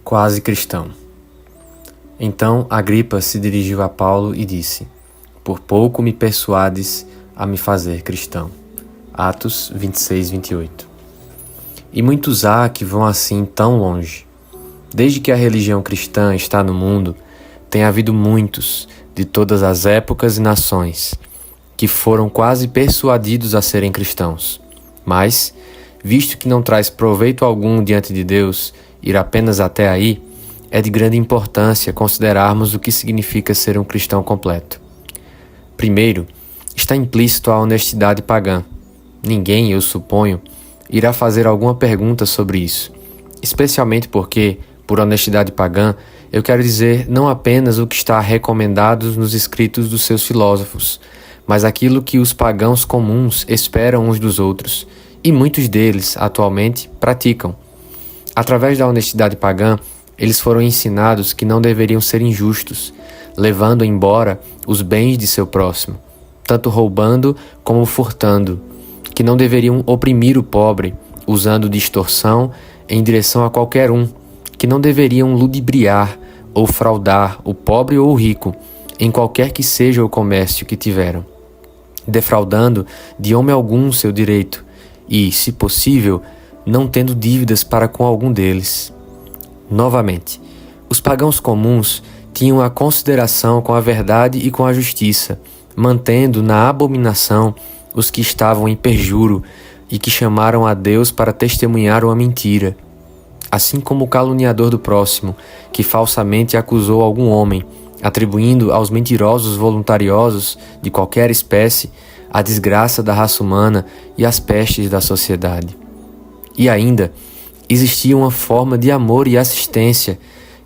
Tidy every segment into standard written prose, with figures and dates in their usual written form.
Quase cristão. Então Agripa se dirigiu a Paulo e disse: Por pouco me persuades a me fazer cristão. Atos 26, 28. E muitos há que vão assim tão longe. Desde que a religião cristã está no mundo, tem havido muitos, de todas as épocas e nações, que foram quase persuadidos a serem cristãos. Mas, visto que não traz proveito algum diante de Deus, ir apenas até aí, é de grande importância considerarmos o que significa ser um cristão completo. Primeiro, está implícito a honestidade pagã. Ninguém, eu suponho, irá fazer alguma pergunta sobre isso, especialmente porque, por honestidade pagã, eu quero dizer não apenas o que está recomendado nos escritos dos seus filósofos, mas aquilo que os pagãos comuns esperam uns dos outros, e muitos deles, atualmente, praticam. Através da honestidade pagã, eles foram ensinados que não deveriam ser injustos, levando embora os bens de seu próximo, tanto roubando como furtando, que não deveriam oprimir o pobre, usando de extorsão em direção a qualquer um, que não deveriam ludibriar ou fraudar o pobre ou o rico, em qualquer que seja o comércio que tiveram, defraudando de homem algum seu direito e, se possível, não tendo dívidas para com algum deles. Novamente, os pagãos comuns tinham a consideração com a verdade e com a justiça, mantendo na abominação os que estavam em perjuro e que chamaram a Deus para testemunhar uma mentira. Assim como o caluniador do próximo, que falsamente acusou algum homem, atribuindo aos mentirosos voluntariosos de qualquer espécie a desgraça da raça humana e as pestes da sociedade. E ainda, existia uma forma de amor e assistência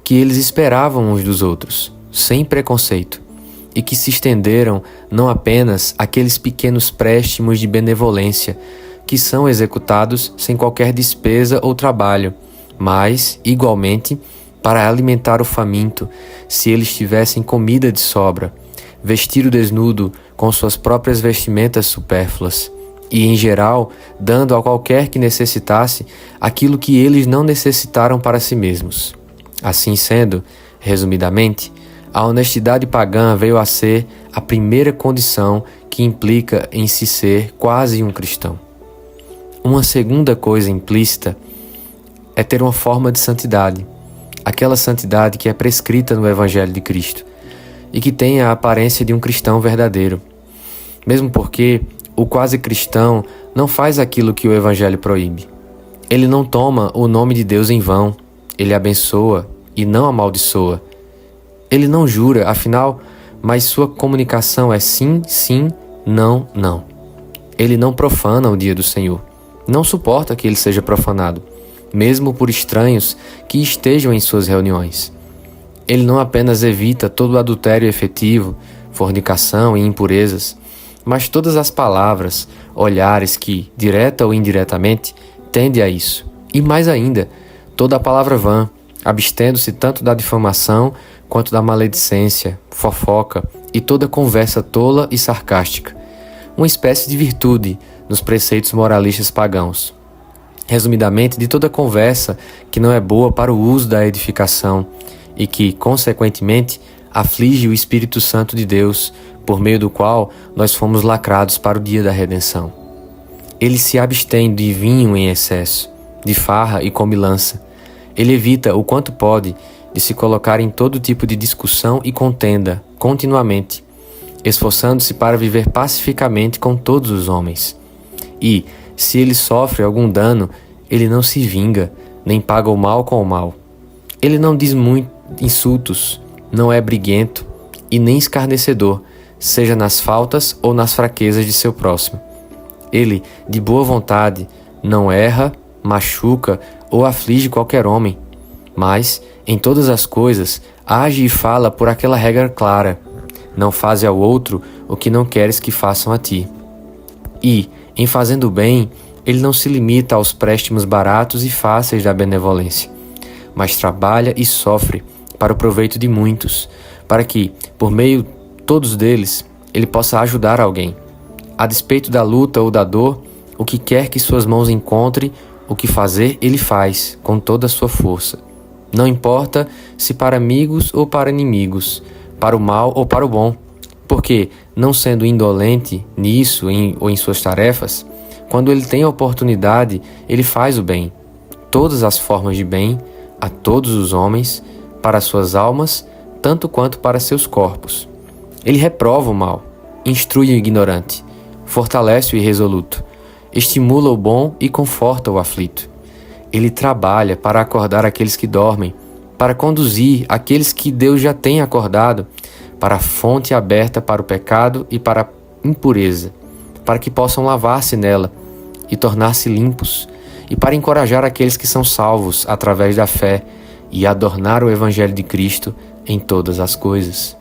que eles esperavam uns dos outros, sem preconceito, e que se estenderam não apenas àqueles pequenos préstimos de benevolência que são executados sem qualquer despesa ou trabalho, mas, igualmente, para alimentar o faminto, se eles tivessem comida de sobra, vestir o desnudo com suas próprias vestimentas supérfluas, e, em geral, dando a qualquer que necessitasse aquilo que eles não necessitaram para si mesmos. Assim sendo, resumidamente, a honestidade pagã veio a ser a primeira condição que implica em se ser quase um cristão. Uma segunda coisa implícita é ter uma forma de santidade, aquela santidade que é prescrita no Evangelho de Cristo e que tem a aparência de um cristão verdadeiro, mesmo porque o quase cristão não faz aquilo que o Evangelho proíbe. Ele não toma o nome de Deus em vão, ele abençoa e não amaldiçoa. Ele não jura, afinal, mas sua comunicação é sim, sim, não, não. Ele não profana o dia do Senhor, não suporta que ele seja profanado, mesmo por estranhos que estejam em suas reuniões. Ele não apenas evita todo o adultério efetivo, fornicação e impurezas, mas todas as palavras, olhares que, direta ou indiretamente, tendem a isso. E mais ainda, toda a palavra vã, abstendo-se tanto da difamação quanto da maledicência, fofoca e toda conversa tola e sarcástica, uma espécie de virtude nos preceitos moralistas pagãos. Resumidamente, de toda conversa que não é boa para o uso da edificação e que, consequentemente, aflige o Espírito Santo de Deus, por meio do qual nós fomos lacrados para o dia da redenção. Ele se abstém de vinho em excesso, de farra e comilança. Ele evita o quanto pode de se colocar em todo tipo de discussão e contenda, continuamente, esforçando-se para viver pacificamente com todos os homens. E, se ele sofre algum dano, ele não se vinga, nem paga o mal com o mal. Ele não diz muitos insultos, não é briguento e nem escarnecedor, seja nas faltas ou nas fraquezas de seu próximo. Ele, de boa vontade, não erra, machuca ou aflige qualquer homem, mas, em todas as coisas, age e fala por aquela regra clara: não faze ao outro o que não queres que façam a ti. E, em fazendo o bem, ele não se limita aos préstimos baratos e fáceis da benevolência, mas trabalha e sofre para o proveito de muitos, para que, por meio todos deles, ele possa ajudar alguém. A despeito da luta ou da dor, o que quer que suas mãos encontrem, o que fazer, ele faz, com toda a sua força. Não importa se para amigos ou para inimigos, para o mal ou para o bom, porque, não sendo indolente nisso ou em suas tarefas, quando ele tem a oportunidade, ele faz o bem, todas as formas de bem, a todos os homens, para suas almas, tanto quanto para seus corpos. Ele reprova o mal, instrui o ignorante, fortalece o irresoluto, estimula o bom e conforta o aflito. Ele trabalha para acordar aqueles que dormem, para conduzir aqueles que Deus já tem acordado, para a fonte aberta para o pecado e para a impureza, para que possam lavar-se nela e tornar-se limpos, e para encorajar aqueles que são salvos através da fé e adornar o Evangelho de Cristo em todas as coisas.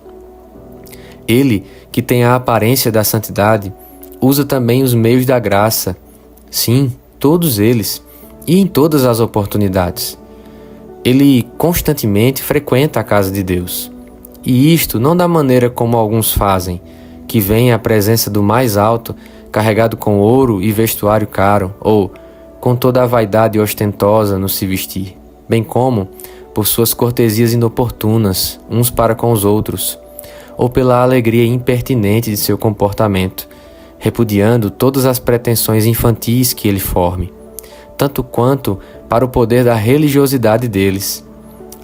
Ele, que tem a aparência da santidade, usa também os meios da graça, sim, todos eles, e em todas as oportunidades. Ele constantemente frequenta a casa de Deus, e isto não da maneira como alguns fazem, que vêm à presença do mais alto, carregado com ouro e vestuário caro, ou com toda a vaidade ostentosa no se vestir, bem como por suas cortesias inoportunas uns para com os outros, ou pela alegria impertinente de seu comportamento, repudiando todas as pretensões infantis que ele forme, tanto quanto para o poder da religiosidade deles.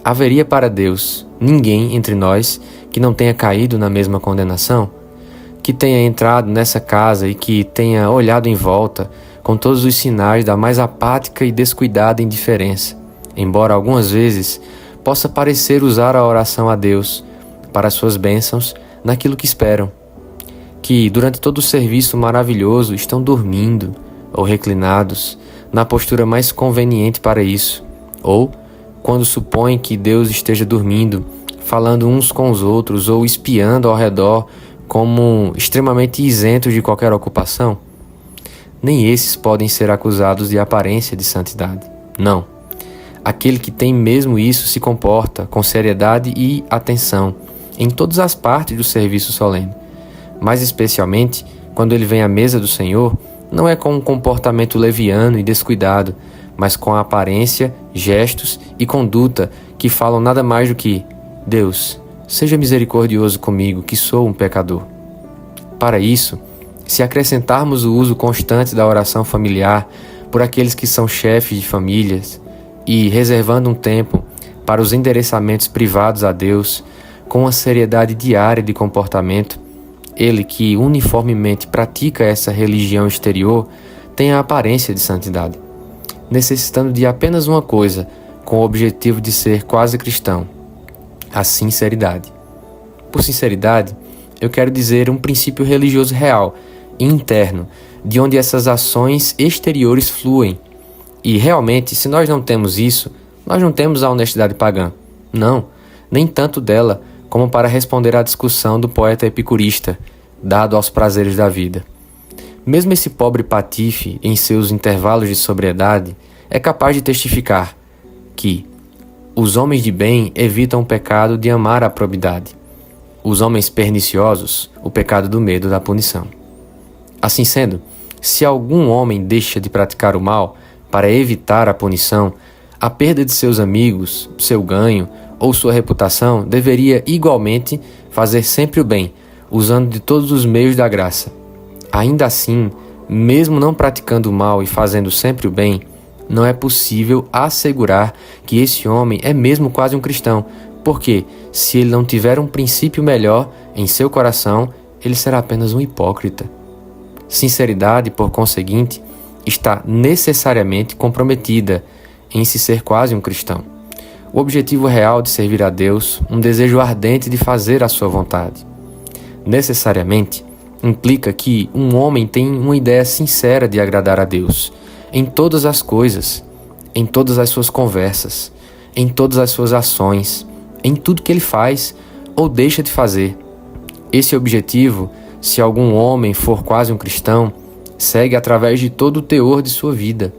Haveria para Deus ninguém entre nós que não tenha caído na mesma condenação? Que tenha entrado nessa casa e que tenha olhado em volta com todos os sinais da mais apática e descuidada indiferença, embora algumas vezes possa parecer usar a oração a Deus para suas bênçãos naquilo que esperam, que durante todo o serviço maravilhoso estão dormindo ou reclinados na postura mais conveniente para isso, ou quando supõem que Deus esteja dormindo, falando uns com os outros ou espiando ao redor como extremamente isentos de qualquer ocupação? Nem esses podem ser acusados de aparência de santidade. Não. Aquele que tem mesmo isso se comporta com seriedade e atenção em todas as partes do serviço solene. Mais especialmente, quando ele vem à mesa do Senhor, não é com um comportamento leviano e descuidado, mas com a aparência, gestos e conduta que falam nada mais do que: Deus, seja misericordioso comigo, que sou um pecador. Para isso, se acrescentarmos o uso constante da oração familiar por aqueles que são chefes de famílias e reservando um tempo para os endereçamentos privados a Deus, com uma seriedade diária de comportamento, ele que uniformemente pratica essa religião exterior tem a aparência de santidade, necessitando de apenas uma coisa, com o objetivo de ser quase cristão: a sinceridade. Por sinceridade, eu quero dizer um princípio religioso real e interno, de onde essas ações exteriores fluem. E realmente, se nós não temos isso, nós não temos a honestidade pagã. Não, nem tanto dela como para responder à discussão do poeta epicurista, dado aos prazeres da vida. Mesmo esse pobre patife, em seus intervalos de sobriedade, é capaz de testificar que os homens de bem evitam o pecado de amar a probidade, os homens perniciosos, o pecado do medo da punição. Assim sendo, se algum homem deixa de praticar o mal para evitar a punição, a perda de seus amigos, seu ganho ou sua reputação deveria igualmente fazer sempre o bem, usando de todos os meios da graça. Ainda assim, mesmo não praticando o mal e fazendo sempre o bem, não é possível assegurar que esse homem é mesmo quase um cristão, porque, se ele não tiver um princípio melhor em seu coração, ele será apenas um hipócrita. Sinceridade, por conseguinte, está necessariamente comprometida em se ser quase um cristão. O objetivo real de servir a Deus, um desejo ardente de fazer a sua vontade. Necessariamente, implica que um homem tem uma ideia sincera de agradar a Deus, em todas as coisas, em todas as suas conversas, em todas as suas ações, em tudo que ele faz ou deixa de fazer. Esse objetivo, se algum homem for quase um cristão, segue através de todo o teor de sua vida.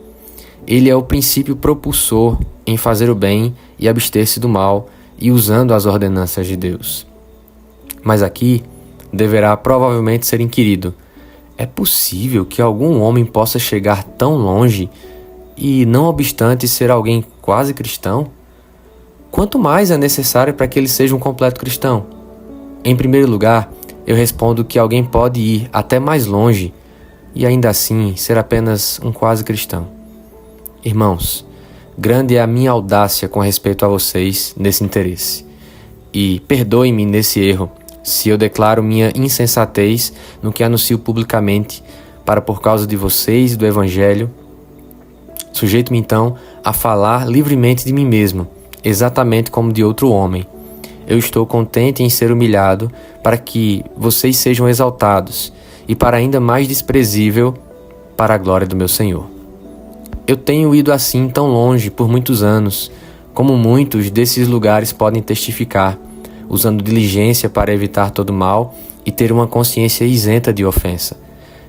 Ele é o princípio propulsor em fazer o bem e abster-se do mal, e usando as ordenanças de Deus. Mas aqui deverá provavelmente ser inquirido: é possível que algum homem possa chegar tão longe e, não obstante, ser alguém quase cristão? quanto mais é necessário para que ele seja um completo cristão? Em primeiro lugar, eu respondo que alguém pode ir até mais longe e ainda assim ser apenas um quase cristão. Irmãos, grande é a minha audácia com respeito a vocês nesse interesse. E perdoem-me nesse erro, se eu declaro minha insensatez no que anuncio publicamente, para por causa de vocês e do Evangelho, sujeito-me então a falar livremente de mim mesmo, exatamente como de outro homem. Eu estou contente em ser humilhado para que vocês sejam exaltados e para ainda mais desprezível para a glória do meu Senhor. Eu tenho ido assim tão longe por muitos anos, como muitos desses lugares podem testificar, usando diligência para evitar todo mal e ter uma consciência isenta de ofensa,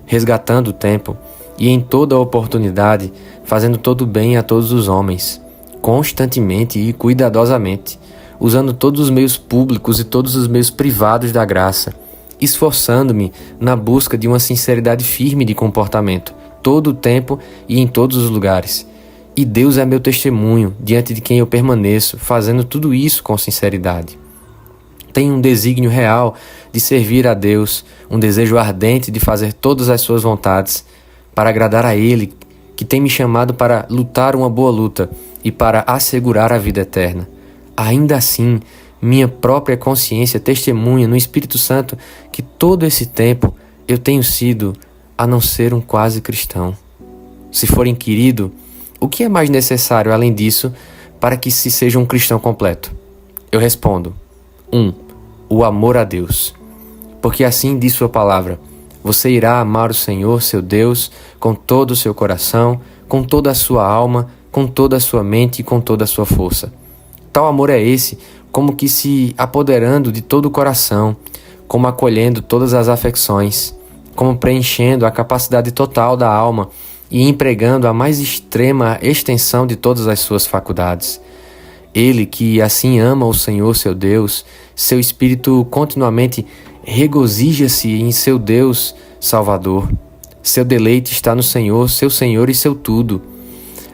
resgatando o tempo e em toda oportunidade fazendo todo o bem a todos os homens, constantemente e cuidadosamente, usando todos os meios públicos e todos os meios privados da graça, esforçando-me na busca de uma sinceridade firme de comportamento, todo o tempo e em todos os lugares. E Deus é meu testemunho, diante de quem eu permaneço, fazendo tudo isso com sinceridade. Tenho um desígnio real de servir a Deus, um desejo ardente de fazer todas as suas vontades, para agradar a Ele, que tem me chamado para lutar uma boa luta e para assegurar a vida eterna. Ainda assim, minha própria consciência testemunha no Espírito Santo que todo esse tempo eu tenho sido, a não ser um quase cristão. Se for inquirido, o que é mais necessário além disso para que se seja um cristão completo? Eu respondo: 1. O amor a Deus. Porque assim diz sua palavra: você irá amar o Senhor, seu Deus, com todo o seu coração, com toda a sua alma, com toda a sua mente e com toda a sua força. Tal amor é esse, como que se apoderando de todo o coração, como acolhendo todas as afecções, como preenchendo a capacidade total da alma e empregando a mais extrema extensão de todas as suas faculdades. Ele que assim ama o Senhor, seu Deus, seu espírito continuamente regozija-se em seu Deus Salvador. Seu deleite está no Senhor, seu Senhor e seu tudo,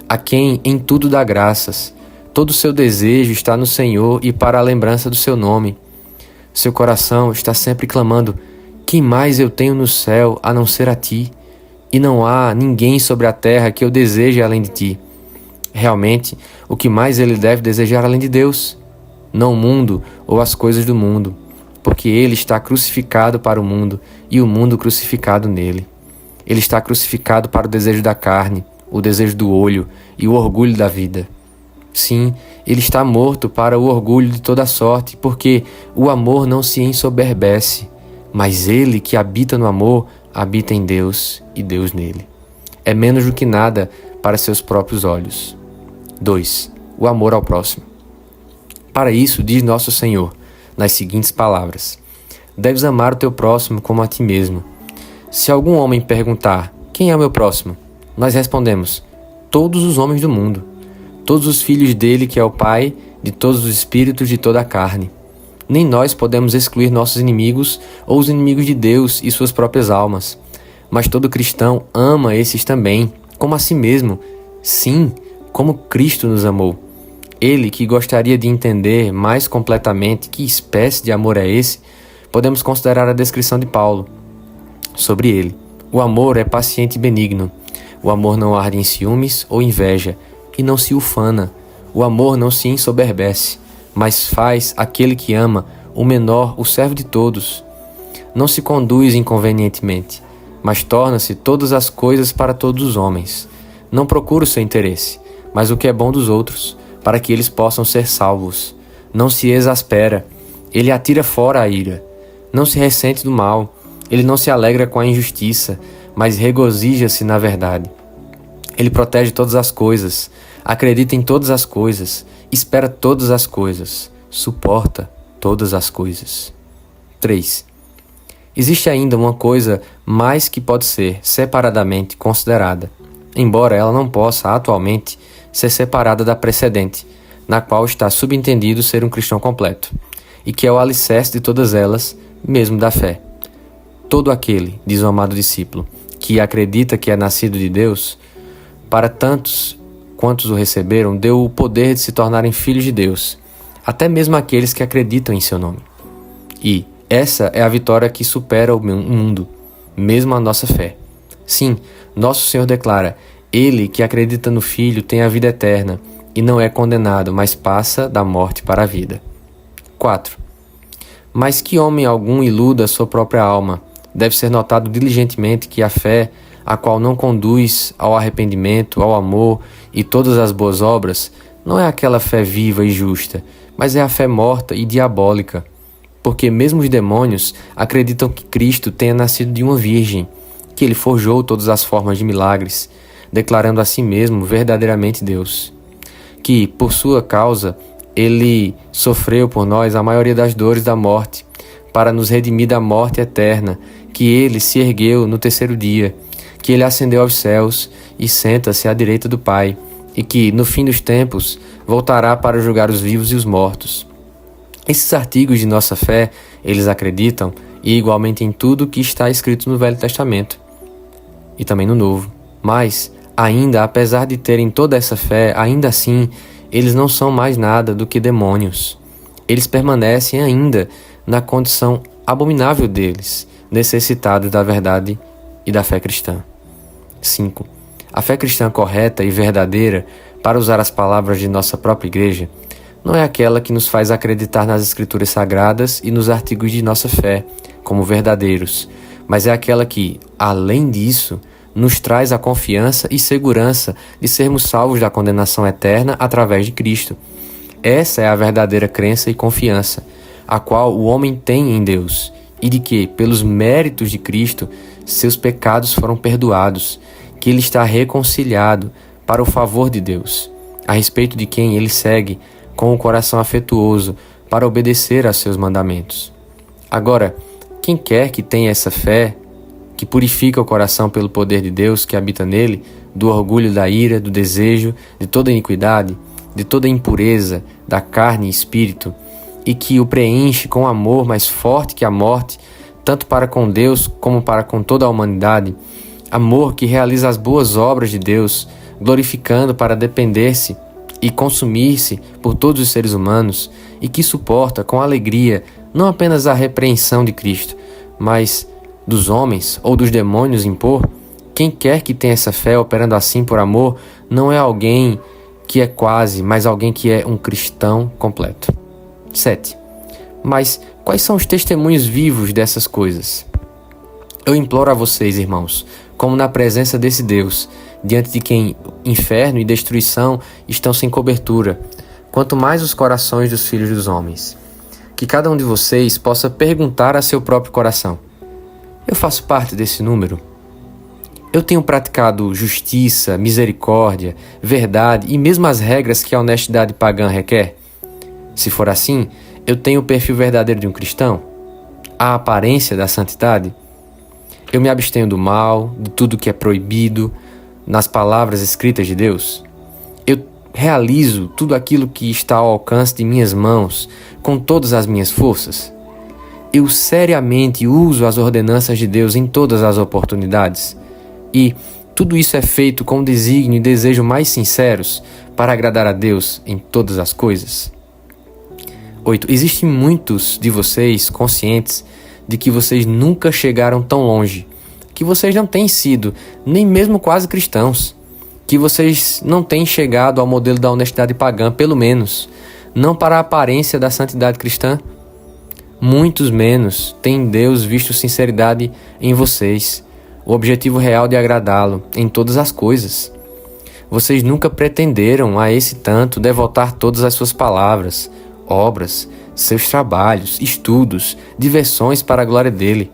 a quem em tudo dá graças. Todo o seu desejo está no Senhor e para a lembrança do seu nome. Seu coração está sempre clamando: quem mais eu tenho no céu a não ser a ti? E não há ninguém sobre a terra que eu deseje além de ti. Realmente, o que mais ele deve desejar além de Deus? Não o mundo ou as coisas do mundo, porque ele está crucificado para o mundo e o mundo crucificado nele. Ele está crucificado para o desejo da carne, o desejo do olho e o orgulho da vida. Sim, ele está morto para o orgulho de toda sorte, porque o amor não se ensoberbece, mas ele que habita no amor, habita em Deus e Deus nele. É menos do que nada para seus próprios olhos. 2. O amor ao próximo. Para isso, diz nosso Senhor, nas seguintes palavras: deves amar o teu próximo como a ti mesmo. Se algum homem perguntar: quem é o meu próximo? Nós respondemos: todos os homens do mundo, todos os filhos dele que é o Pai de todos os espíritos de toda a carne. Nem nós podemos excluir nossos inimigos ou os inimigos de Deus e suas próprias almas. Mas todo cristão ama esses também, como a si mesmo. Sim, como Cristo nos amou. Ele que gostaria de entender mais completamente que espécie de amor é esse, podemos considerar a descrição de Paulo sobre ele. O amor é paciente e benigno. O amor não arde em ciúmes ou inveja e não se ufana. O amor não se ensoberbece, mas faz aquele que ama o menor o servo de todos. Não se conduz inconvenientemente, mas torna-se todas as coisas para todos os homens. Não procura o seu interesse, mas o que é bom dos outros, para que eles possam ser salvos. Não se exaspera, ele atira fora a ira. Não se ressente do mal, ele não se alegra com a injustiça, mas regozija-se na verdade. Ele protege todas as coisas, acredita em todas as coisas, espera todas as coisas, suporta todas as coisas. 3. Existe ainda uma coisa mais que pode ser separadamente considerada, embora ela não possa, atualmente, ser separada da precedente, na qual está subentendido ser um cristão completo, e que é o alicerce de todas elas, mesmo da fé. Todo aquele, diz o amado discípulo, que acredita que é nascido de Deus, para tantos quantos o receberam, deu o poder de se tornarem filhos de Deus, até mesmo aqueles que acreditam em seu nome. E essa é a vitória que supera o mundo, mesmo a nossa fé. Sim, nosso Senhor declara: ele que acredita no Filho tem a vida eterna e não é condenado, mas passa da morte para a vida. 4. Mas que homem algum iluda sua própria alma. Deve ser notado diligentemente que a fé, a qual não conduz ao arrependimento, ao amor e todas as boas obras, não é aquela fé viva e justa, mas é a fé morta e diabólica. Porque mesmo os demônios acreditam que Cristo tenha nascido de uma virgem, que ele forjou todas as formas de milagres, declarando a si mesmo verdadeiramente Deus. Que, por sua causa, ele sofreu por nós a maioria das dores da morte, para nos redimir da morte eterna, que ele se ergueu no terceiro dia, que ele ascendeu aos céus e senta-se à direita do Pai, e que, no fim dos tempos, voltará para julgar os vivos e os mortos. Esses artigos de nossa fé, eles acreditam, e igualmente em tudo que está escrito no Velho Testamento, e também no Novo. Mas, ainda, apesar de terem toda essa fé, ainda assim, eles não são mais nada do que demônios. Eles permanecem ainda na condição abominável deles, necessitados da verdade e da fé cristã. 5. A fé cristã correta e verdadeira, para usar as palavras de nossa própria igreja, não é aquela que nos faz acreditar nas Escrituras Sagradas e nos artigos de nossa fé como verdadeiros, mas é aquela que, além disso, nos traz a confiança e segurança de sermos salvos da condenação eterna através de Cristo. Essa é a verdadeira crença e confiança, a qual o homem tem em Deus, e de que, pelos méritos de Cristo, seus pecados foram perdoados, que ele está reconciliado para o favor de Deus, a respeito de quem ele segue com o coração afetuoso para obedecer a seus mandamentos. Agora, quem quer que tenha essa fé, que purifica o coração pelo poder de Deus que habita nele, do orgulho, da ira, do desejo, de toda iniquidade, de toda impureza, da carne e espírito, e que o preenche com amor mais forte que a morte, tanto para com Deus como para com toda a humanidade, amor que realiza as boas obras de Deus, glorificando para depender-se e consumir-se por todos os seres humanos, e que suporta com alegria não apenas a repreensão de Cristo, mas dos homens ou dos demônios impor. Quem quer que tenha essa fé operando assim por amor, não é alguém que é quase, mas alguém que é um cristão completo. 7. Mas quais são os testemunhos vivos dessas coisas? Eu imploro a vocês, irmãos, como na presença desse Deus, diante de quem inferno e destruição estão sem cobertura, quanto mais os corações dos filhos dos homens, que cada um de vocês possa perguntar a seu próprio coração: eu faço parte desse número? Eu tenho praticado justiça, misericórdia, verdade e mesmo as regras que a honestidade pagã requer? Se for assim, eu tenho o perfil verdadeiro de um cristão? A aparência da santidade? Eu me abstenho do mal, de tudo que é proibido, nas palavras escritas de Deus? Eu realizo tudo aquilo que está ao alcance de minhas mãos, com todas as minhas forças? Eu seriamente uso as ordenanças de Deus em todas as oportunidades? E tudo isso é feito com desígnio e desejo mais sinceros para agradar a Deus em todas as coisas? 8. Existem muitos de vocês conscientes de que vocês nunca chegaram tão longe, que vocês não têm sido nem mesmo quase cristãos, que vocês não têm chegado ao modelo da honestidade pagã, pelo menos, não para a aparência da santidade cristã. Muitos menos têm Deus visto sinceridade em vocês, o objetivo real de agradá-lo em todas as coisas. Vocês nunca pretenderam a esse tanto devotar todas as suas palavras, obras, seus trabalhos, estudos, diversões para a glória dele.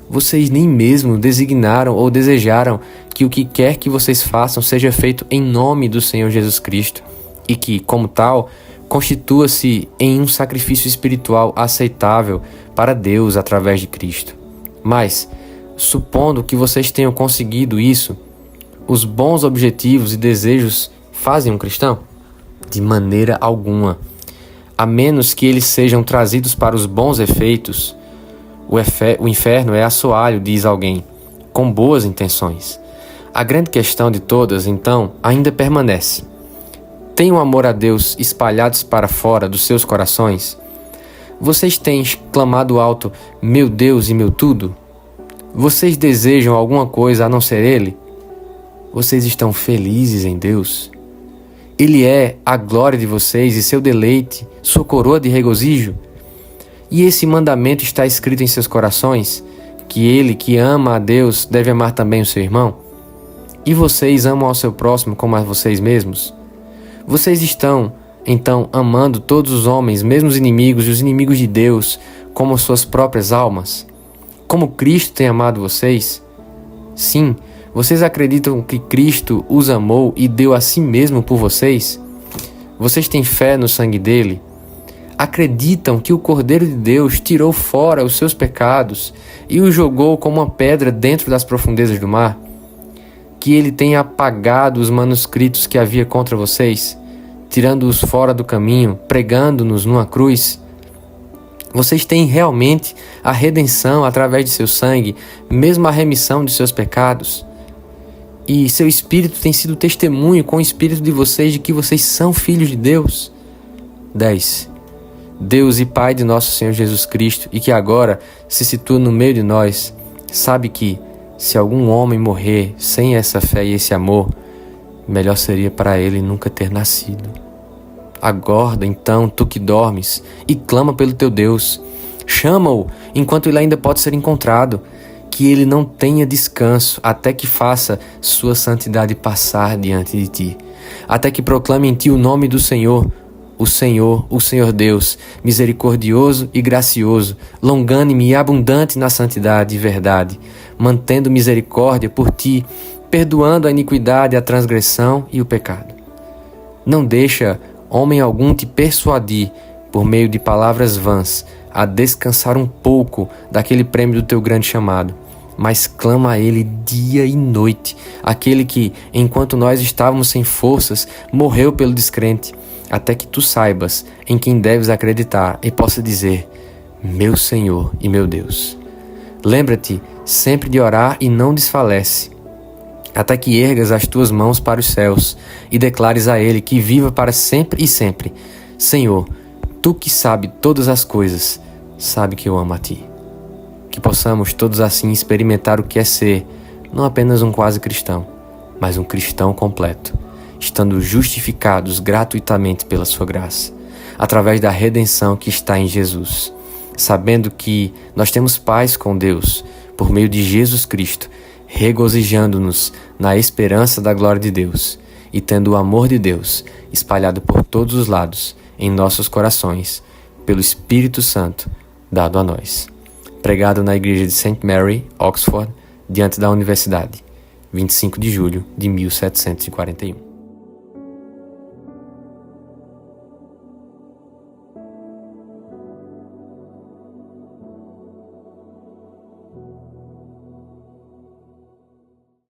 Vocês nem mesmo designaram ou desejaram que o que quer que vocês façam seja feito em nome do Senhor Jesus Cristo e que, como tal, constitua-se em um sacrifício espiritual aceitável para Deus através de Cristo. Mas, supondo que vocês tenham conseguido isso, os bons objetivos e desejos fazem um cristão? De maneira alguma. A menos que eles sejam trazidos para os bons efeitos, o inferno é assoalho, diz alguém, com boas intenções. A grande questão de todas, então, ainda permanece: têm o amor a Deus espalhados para fora dos seus corações? Vocês têm clamado alto, meu Deus e meu tudo? Vocês desejam alguma coisa a não ser Ele? Vocês estão felizes em Deus? Ele é a glória de vocês e seu deleite, sua coroa de regozijo? E esse mandamento está escrito em seus corações, que ele que ama a Deus deve amar também o seu irmão? E vocês amam ao seu próximo como a vocês mesmos? Vocês estão, então, amando todos os homens, mesmo os inimigos e os inimigos de Deus, como suas próprias almas? Como Cristo tem amado vocês? Sim, vocês acreditam que Cristo os amou e deu a si mesmo por vocês? Vocês têm fé no sangue dele? Acreditam que o Cordeiro de Deus tirou fora os seus pecados e os jogou como uma pedra dentro das profundezas do mar? Que ele tenha apagado os manuscritos que havia contra vocês, tirando-os fora do caminho, pregando-nos numa cruz? Vocês têm realmente a redenção através de seu sangue, mesmo a remissão de seus pecados? E seu Espírito tem sido testemunho com o Espírito de vocês de que vocês são filhos de Deus? 10. Deus e Pai de nosso Senhor Jesus Cristo, e que agora se situa no meio de nós, sabe que, se algum homem morrer sem essa fé e esse amor, melhor seria para ele nunca ter nascido. Acorda, então, tu que dormes, e clama pelo teu Deus. Chama-o enquanto ele ainda pode ser encontrado, que ele não tenha descanso até que faça sua santidade passar diante de ti, até que proclame em ti o nome do Senhor, o Senhor Deus, misericordioso e gracioso, longânime e abundante na santidade e verdade, mantendo misericórdia por ti, perdoando a iniquidade, a transgressão e o pecado. Não deixa homem algum te persuadir, por meio de palavras vãs, a descansar um pouco daquele prêmio do teu grande chamado, mas clama a Ele dia e noite, aquele que, enquanto nós estávamos sem forças, morreu pelo descrente, até que tu saibas em quem deves acreditar e possa dizer, meu Senhor e meu Deus. Lembra-te sempre de orar e não desfalece, até que ergas as tuas mãos para os céus e declares a Ele que viva para sempre e sempre. Senhor, Tu que sabe todas as coisas, sabe que eu amo a Ti. Que possamos todos assim experimentar o que é ser, não apenas um quase cristão, mas um cristão completo, estando justificados gratuitamente pela Sua graça, através da redenção que está em Jesus, sabendo que nós temos paz com Deus por meio de Jesus Cristo, regozijando-nos na esperança da glória de Deus e tendo o amor de Deus espalhado por todos os lados em nossos corações, pelo Espírito Santo dado a nós. Pregado na igreja de St. Mary, Oxford, diante da Universidade, 25 de julho de 1741.